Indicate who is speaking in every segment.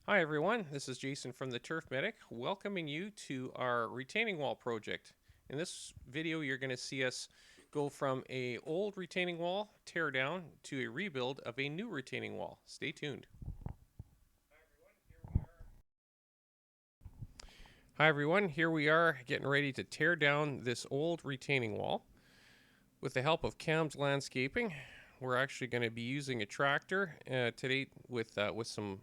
Speaker 1: Hi everyone, this is Jason from the Turf Medic, welcoming you to our retaining wall project. In this video, you're going to see us go from a old retaining wall tear down to a rebuild of a new retaining wall. Stay tuned. Hi everyone, here we are getting ready to tear down this old retaining wall. With the help of Cam's Landscaping, we're actually going to be using a tractor today with some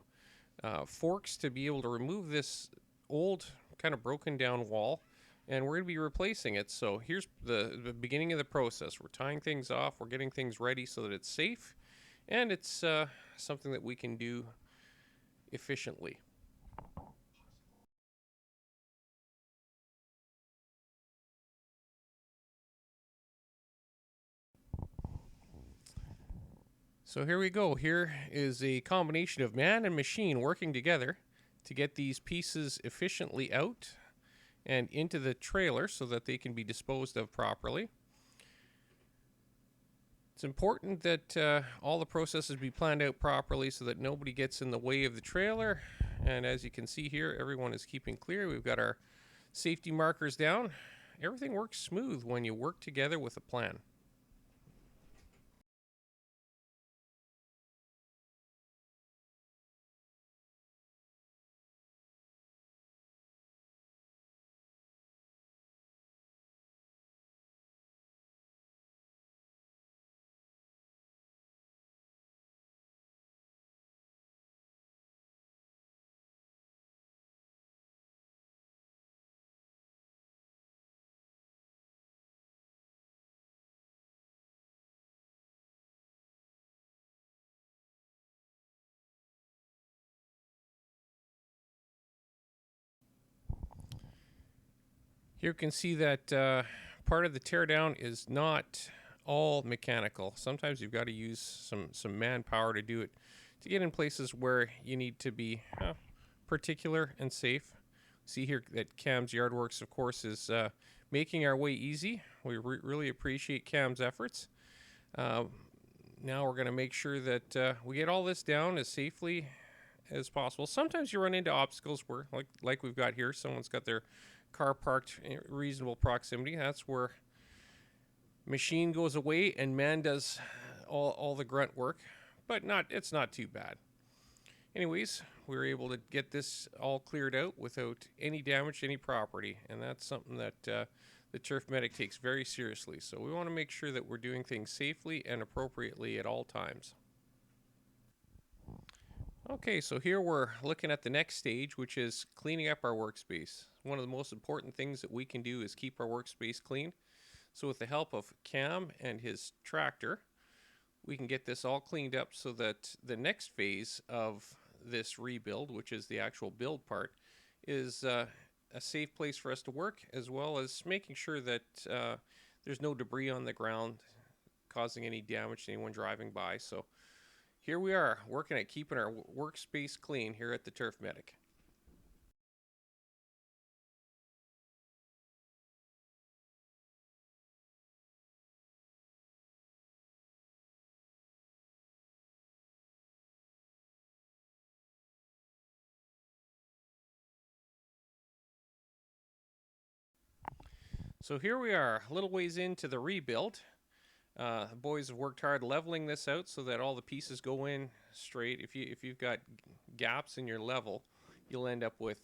Speaker 1: forks to be able to remove this old kind of broken down wall, and we're going to be replacing it. So here's the beginning of the process. We're tying things off, we're getting things ready so that it's safe and it's something that we can do efficiently. So here we go. Here is a combination of man and machine working together to get these pieces efficiently out and into the trailer so that they can be disposed of properly. It's important that all the processes be planned out properly so that nobody gets in the way of the trailer. And as you can see here, everyone is keeping clear. We've got our safety markers down. Everything works smooth when you work together with a plan. Here you can see that part of the teardown is not all mechanical. Sometimes you've got to use some manpower to do it, to get in places where you need to be particular and safe. See here that Cam's Yardworks, of course, is making our way easy. We really appreciate Cam's efforts. Now we're going to make sure that we get all this down as safely as possible. Sometimes you run into obstacles where, like we've got here, someone's got their car parked in reasonable proximity. That's where machine goes away and man does all the grunt work, but it's not too bad. Anyways, we were able to get this all cleared out without any damage to any property, and that's something that the Turf Medic takes very seriously. So we want to make sure that we're doing things safely and appropriately at all times. Okay, so here we're looking at the next stage, which is cleaning up our workspace. One of the most important things that we can do is keep our workspace clean. So with the help of Cam and his tractor, we can get this all cleaned up so that the next phase of this rebuild, which is the actual build part, is a safe place for us to work, as well as making sure that there's no debris on the ground causing any damage to anyone driving by. So here we are, working at keeping our workspace clean here at the Turf Medic. So here we are, a little ways into the rebuild. The boys have worked hard leveling this out so that all the pieces go in straight. If you've got gaps in your level, you'll end up with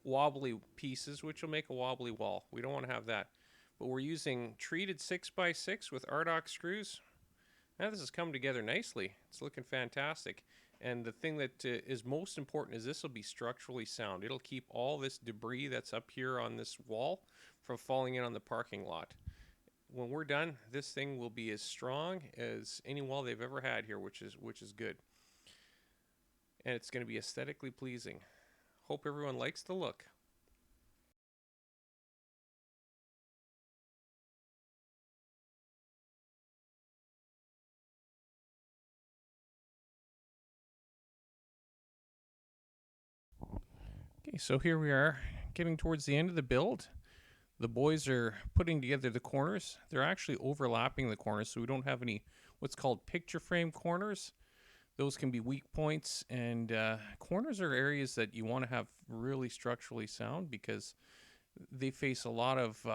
Speaker 1: wobbly pieces, which will make a wobbly wall. We don't want to have that. But we're using treated 6x6 with Ardoc screws. Now this has come together nicely. It's looking fantastic. And the thing that is most important is this will be structurally sound. It'll keep all this debris that's up here on this wall from falling in on the parking lot. When we're done, this thing will be as strong as any wall they've ever had here, which is good. And it's going to be aesthetically pleasing. Hope everyone likes the look. Okay, so here we are getting towards the end of the build. The boys are putting together the corners. They're actually overlapping the corners so we don't have any what's called picture frame corners. those can be weak points, and corners are areas that you want to have really structurally sound because they face a lot of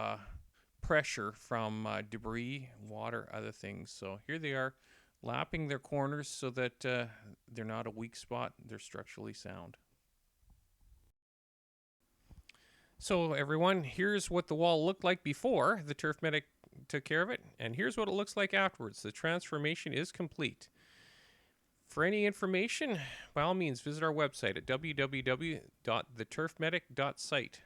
Speaker 1: pressure from debris, water, other things. So here they are lapping their corners so that they're not a weak spot, they're structurally sound. So everyone, here's what the wall looked like before the Turf Medic took care of it, and here's what it looks like afterwards. The transformation is complete. For any information, by all means, visit our website at www.theturfmedic.site.